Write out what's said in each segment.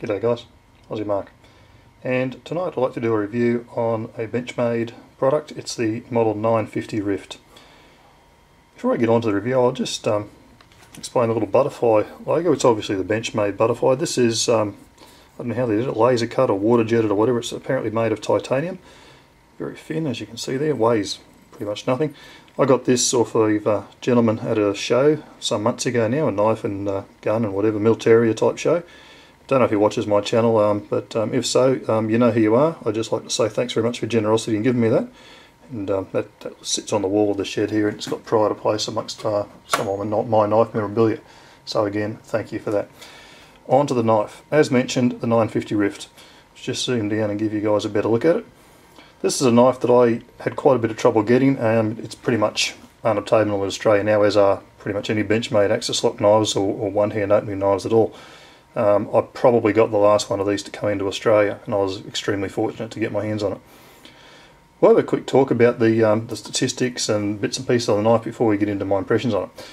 G'day guys, Aussie Mark, and tonight I'd like to do a review on a Benchmade product. It's the model 950 Rift. Before I get on to the review, I'll just explain the little butterfly logo. It's obviously the Benchmade butterfly. This is, I don't know how they did it, laser cut or water jetted or whatever. It's apparently made of titanium. Very thin, as you can see there, weighs pretty much nothing. I got this off of a gentleman at a show some months ago now, a knife and gun and whatever, militaria type show. Don't know if he watches my channel, but if so, you know who you are. I'd just like to say thanks very much for your generosity in giving me that. And that sits on the wall of the shed here, and it's got pride of place amongst some of my knife memorabilia. So again, thank you for that. On to the knife. As mentioned, the 950 Rift. Let's just zoom down and give you guys a better look at it. This is a knife that I had quite a bit of trouble getting, and it's pretty much unobtainable in Australia now, as are pretty much any Benchmade AXIS lock knives or one-hand opening knives at all. I probably got the last one of these to come into Australia, and I was extremely fortunate to get my hands on it. We'll have a quick talk about the statistics and bits and pieces of the knife before we get into my impressions on it.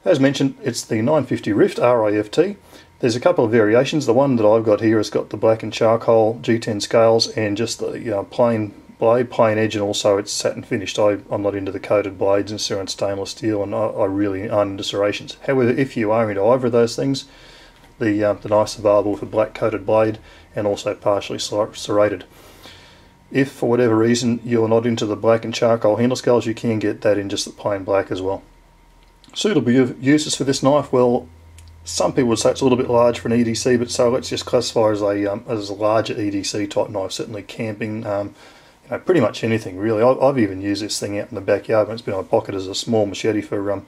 As mentioned, it's the 950 Rift, R-I-F-T. There's a couple of variations. The one that I've got here has got the black and charcoal G10 scales and just the plain blade, plain edge, and also it's satin finished. I'm not into the coated blades and certain stainless steel, and I really aren't into serrations. However, if you are into either of those things, the knife's available with a black coated blade and also partially serrated. If for whatever reason you're not into the black and charcoal handle scales, you can get that in just the plain black as well. Suitable uses for this knife, well, some people would say it's a little bit large for an EDC, but so let's just classify as a larger EDC type knife. Certainly camping, pretty much anything really. I've even used this thing out in the backyard when it's been in my pocket as a small machete for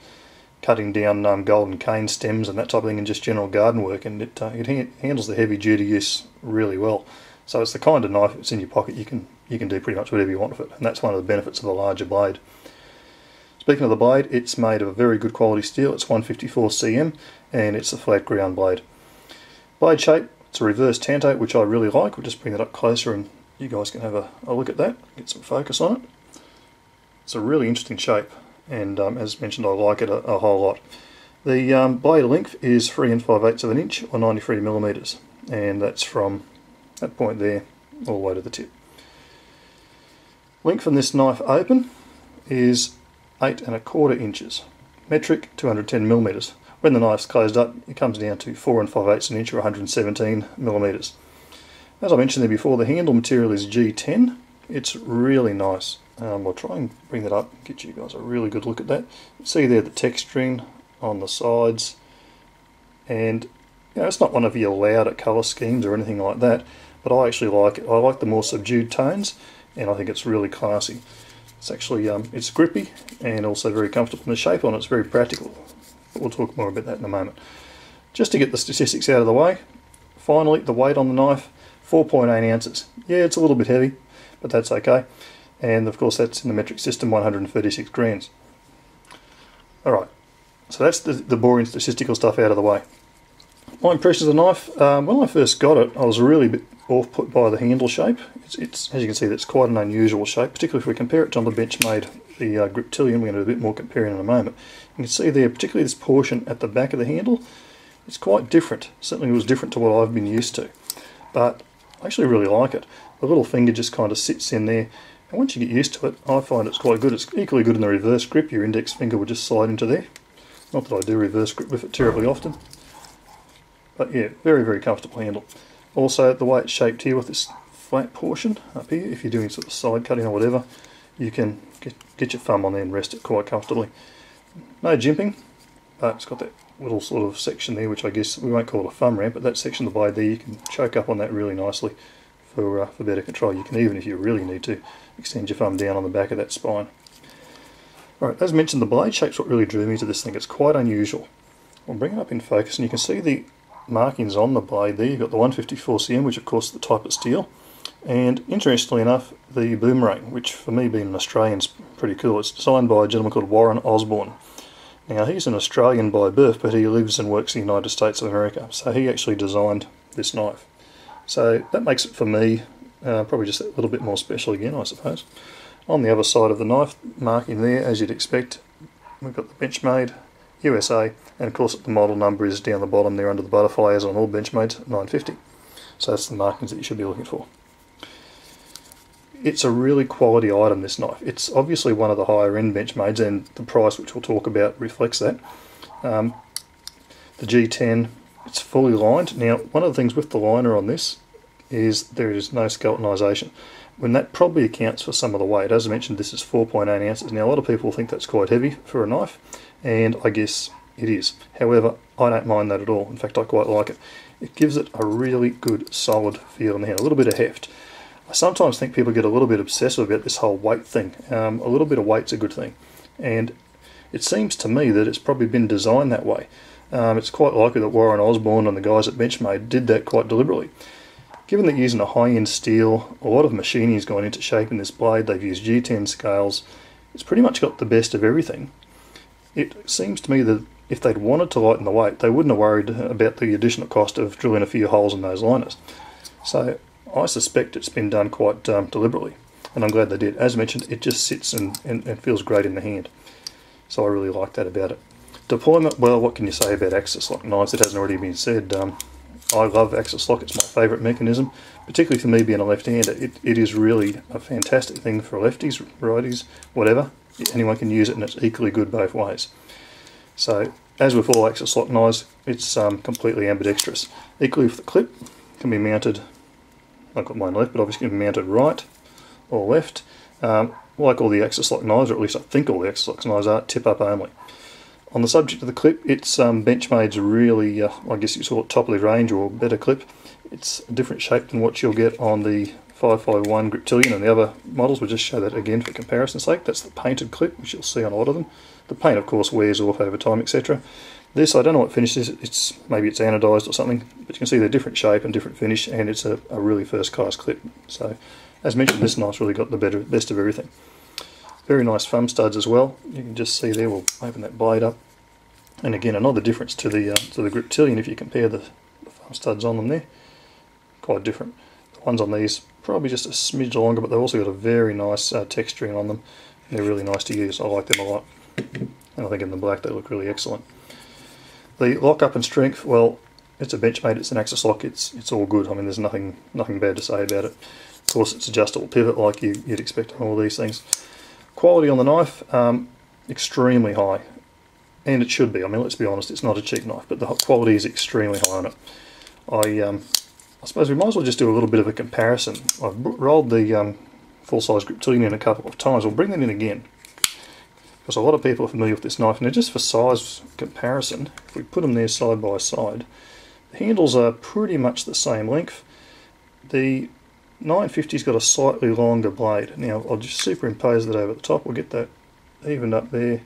cutting down golden cane stems and that type of thing, and just general garden work, and it handles the heavy duty use really well. So it's the kind of knife that's in your pocket, you can do pretty much whatever you want with it, and that's one of the benefits of the larger blade. Speaking of the blade, it's made of a very good quality steel. It's 154 cm and it's a flat ground blade. Blade shape, it's a reverse tanto, which I really like. We'll just bring it up closer and you guys can have a look at that, get some focus on it. It's a really interesting shape, and as mentioned, I like it a whole lot. The blade length is 3 5/8 of an inch, or 93 millimeters, and that's from that point there all the way to the tip. Length from this knife open is 8 1/4 inches, metric 210 millimeters. When the knife's closed up, it comes down to 4 5/8 an inch, or 117 millimeters. As I mentioned there before, the handle material is G10. It's really nice. I'll try and bring that up and get you guys a really good look at that. You see there the texturing on the sides, and it's not one of your louder colour schemes or anything like that, but I actually like it. I like the more subdued tones, and I think it's really classy. It's actually it's grippy and also very comfortable, and the shape on it's very practical. But we'll talk more about that in a moment. Just to get the statistics out of the way, finally, the weight on the knife, 4.8 ounces. Yeah, it's a little bit heavy, but that's okay. And of course that's in the metric system, 136 grams. Alright, so that's the boring statistical stuff out of the way. My impressions of the knife, when I first got it, I was really a bit off-put by the handle shape. It's as you can see, that's quite an unusual shape, particularly if we compare it to the Benchmade, the Griptilian. We're going to do a bit more comparing in a moment. You can see there, particularly this portion at the back of the handle, it's quite different. Certainly it was different to what I've been used to, but I actually really like it. The little finger just kind of sits in there, and once you get used to it, I find it's quite good. It's equally good in the reverse grip. Your index finger will just slide into there. Not that I do reverse grip with it terribly often, but yeah, very, very comfortable handle. Also, the way it's shaped here with this flat portion up here, if you're doing sort of side cutting or whatever, you can get your thumb on there and rest it quite comfortably. No jimping, but it's got that little sort of section there, which I guess we won't call it a thumb ramp, but that section of the blade there, you can choke up on that really nicely for better control. You can even, if you really need to, extend your thumb down on the back of that spine. Right, as mentioned, the blade shape's what really drew me to this thing. It's quite unusual. I'll bring it up in focus, and you can see the markings on the blade there. You've got the 154 cm, which of course is the type of steel, and interestingly enough, the boomerang, which for me being an Australian is pretty cool. It's designed by a gentleman called Warren Osborne. Now he's an Australian by birth, but he lives and works in the United States of America, so he actually designed this knife. So that makes it for me probably just a little bit more special again, I suppose. On the other side of the knife, marking there, as you'd expect, we've got the Benchmade USA, and of course the model number is down the bottom there under the butterfly as on all Benchmades, 950. So that's the markings that you should be looking for. It's a really quality item, this knife. It's obviously one of the higher end Benchmades, and the price, which we'll talk about, reflects that. The G10, it's fully lined. Now, one of the things with the liner on this is there is no skeletonization, when that probably accounts for some of the weight. As I mentioned, this is 4.8 ounces. Now, a lot of people think that's quite heavy for a knife, and I guess it is. However, I don't mind that at all. In fact, I quite like it. It gives it a really good, solid feel in the hand, a little bit of heft. I sometimes think people get a little bit obsessive about this whole weight thing. A little bit of weight's a good thing, and it seems to me that it's probably been designed that way. It's quite likely that Warren Osborne and the guys at Benchmade did that quite deliberately. Given that using a high-end steel, a lot of machining has gone into shaping this blade, they've used G10 scales, it's pretty much got the best of everything. It seems to me that if they'd wanted to lighten the weight, they wouldn't have worried about the additional cost of drilling a few holes in those liners. So I suspect it's been done quite deliberately, and I'm glad they did. As mentioned, it just sits and feels great in the hand. So I really like that about it. Deployment, well, what can you say about AXIS lock knives? It hasn't already been said. I love AXIS lock, it's my favourite mechanism, particularly for me being a left-hander. It is really a fantastic thing for lefties, righties, whatever. Anyone can use it, and it's equally good both ways. So, as with all AXIS lock knives, it's completely ambidextrous. Equally with the clip, can be mounted, I've got mine left, but obviously can be mounted right or left. Like all the AXIS lock knives, or at least I think all the AXIS lock knives are, tip up only. On the subject of the clip, it's Benchmade's really, I guess you call it top of the range or better clip. It's a different shape than what you'll get on the 551 Griptilian and the other models. We'll just show that again for comparison's sake. That's the painted clip, which you'll see on a lot of them. The paint, of course, wears off over time, etc. This, I don't know what finish it is. Maybe it's anodized or something, but you can see they're different shape and different finish, and it's a really first-class clip. So, as mentioned, this knife's really got the best of everything. Very nice thumb studs as well. You can just see there, we'll open that blade up. And again, another difference to the Griptilian, if you compare the thumb studs on them there, quite different. The ones on these, probably just a smidge longer, but they've also got a very nice texturing on them. And they're really nice to use. I like them a lot. And I think in the black they look really excellent. The lockup and strength, well, it's a Benchmade, it's an AXIS lock, it's all good. I mean, there's nothing bad to say about it. Of course, it's adjustable pivot like you'd expect on all these things. Quality on the knife, extremely high, and it should be. I mean, let's be honest, it's not a cheap knife, but the quality is extremely high on it. I suppose we might as well just do a little bit of a comparison. I've rolled the full-size Griptilian in a couple of times. We'll bring that in again, because a lot of people are familiar with this knife. Now, just for size comparison, if we put them there side by side, the handles are pretty much the same length. The 950's got a slightly longer blade. Now, I'll just superimpose that over the top. We'll get that evened up there,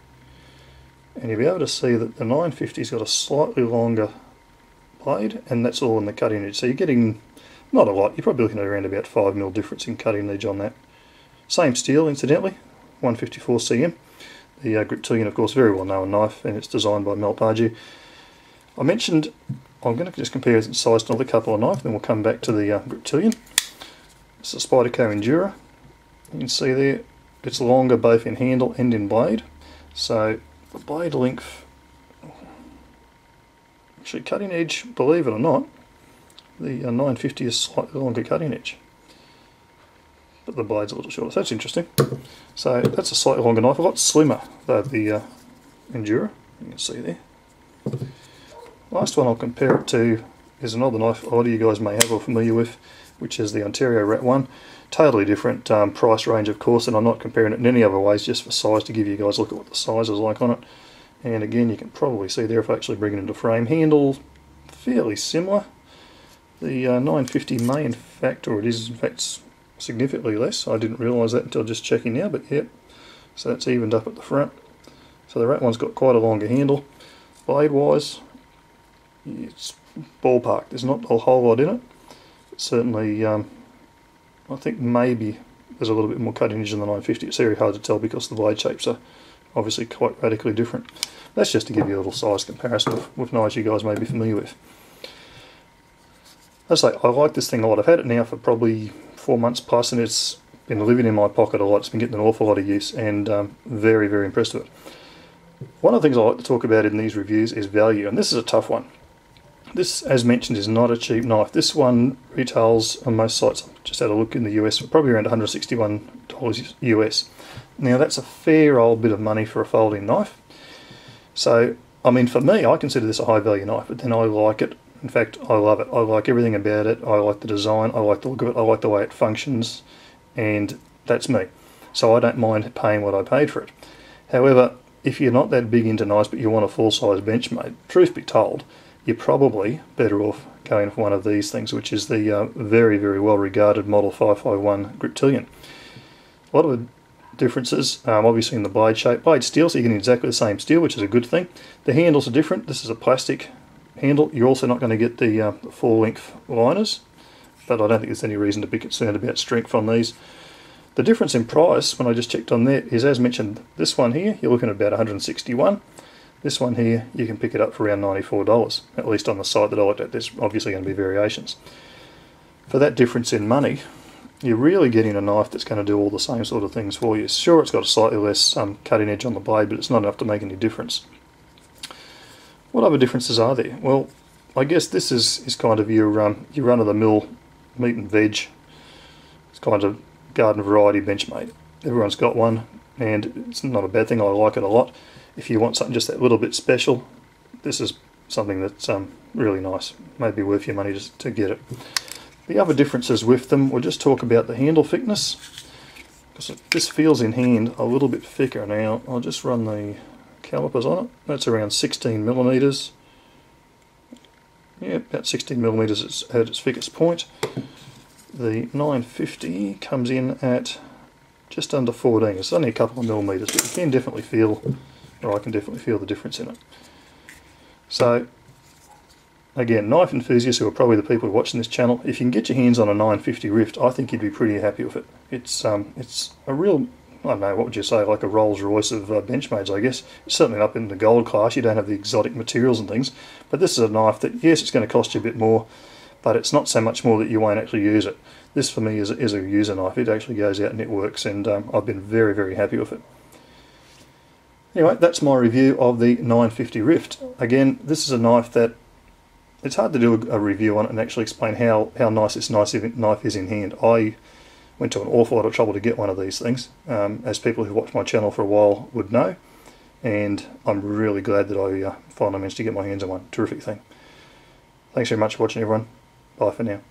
and you'll be able to see that the 950's got a slightly longer blade, and that's all in the cutting edge. So you're getting not a lot. You're probably looking at around about 5mm difference in cutting edge on that. Same steel, incidentally, 154 cm. The Griptilian, of course, very well known knife, and it's designed by Malpaghi. I mentioned I'm going to just compare its size to another couple of knives, then we'll come back to the Griptilian. It's a Spyderco Endura. You can see there it's longer both in handle and in blade. So the blade length, actually cutting edge, believe it or not, the 950 is slightly longer cutting edge, but the blade's a little shorter, so that's interesting. So that's a slightly longer knife, a lot slimmer than the Endura, you can see there. Last one I'll compare it to is another knife a lot of you guys may have or familiar with, which is the Ontario Rat 1. Totally different price range, of course, and I'm not comparing it in any other ways, just for size, to give you guys a look at what the size is like on it. And again, you can probably see there if I actually bring it into frame. Handle, fairly similar. The 950 may in fact, or it is in fact, significantly less. I didn't realise that until just checking now, but yep. So that's evened up at the front. So the Rat one's got quite a longer handle. Blade wise, it's ballpark. There's not a whole lot in it. But certainly, I think maybe there's a little bit more cutting edge in the 950. It's very hard to tell because the blade shapes are obviously quite radically different. That's just to give you a little size comparison with knives you guys may be familiar with. As I say, I like this thing a lot. I've had it now for probably 4 months plus, and it's been living in my pocket a lot. It's been getting an awful lot of use, and very, very impressed with it. One of the things I like to talk about in these reviews is value, and this is a tough one. This, as mentioned, is not a cheap knife. This one retails on most sites, just had a look in the US, for probably around $161 US. Now that's a fair old bit of money for a folding knife. So, I mean, for me, I consider this a high value knife, but then I like it. In fact, I love it. I like everything about it. I like the design, I like the look of it, I like the way it functions, and that's me. So I don't mind paying what I paid for it. However, if you're not that big into knives but you want a full-size Benchmade, truth be told, you're probably better off going for one of these things, which is the very, very well-regarded Model 551 Griptilian. A lot of differences, obviously in the blade shape. Blade steel, so you're getting exactly the same steel, which is a good thing. The handles are different. This is a plastic handle. You're also not going to get the full-length liners, but I don't think there's any reason to be concerned about strength on these. The difference in price, when I just checked on there, is, as mentioned, this one here, you're looking at about $161. This one here, you can pick it up for around $94, at least on the site that I looked at. There's obviously going to be variations. For that difference in money, you're really getting a knife that's going to do all the same sort of things for you. Sure, it's got a slightly less cutting edge on the blade, but it's not enough to make any difference. What other differences are there? Well, I guess this is kind of your run-of-the-mill meat and veg. It's kind of garden variety Benchmade. Everyone's got one, and it's not a bad thing. I like it a lot. If you want something just that little bit special, this is something that's really nice. Maybe worth your money to get it. The other differences with them, we'll just talk about the handle thickness, because this feels in hand a little bit thicker. Now I'll just run the calipers on it. That's around 16 millimeters. Yeah, about 16 millimeters at its thickest point. The 950 comes in at just under 14. It's only a couple of millimeters, but you can definitely feel, or I can definitely feel the difference in it. So, again, knife enthusiasts, who are probably the people watching this channel, if you can get your hands on a 950 Rift, I think you'd be pretty happy with it. It's a real, I don't know, what would you say, like a Rolls Royce of Benchmades, I guess. It's certainly up in the gold class. You don't have the exotic materials and things, but this is a knife that, yes, it's going to cost you a bit more, but it's not so much more that you won't actually use it. This for me is a user knife. It actually goes out and it works, and I've been very, very happy with it. Anyway, that's my review of the 950 Rift. Again, this is a knife that it's hard to do a review on it and actually explain how nice this knife is in hand. I went to an awful lot of trouble to get one of these things, as people who watch my channel for a while would know, and I'm really glad that I finally managed to get my hands on one. Terrific thing. Thanks very much for watching, everyone. Bye for now.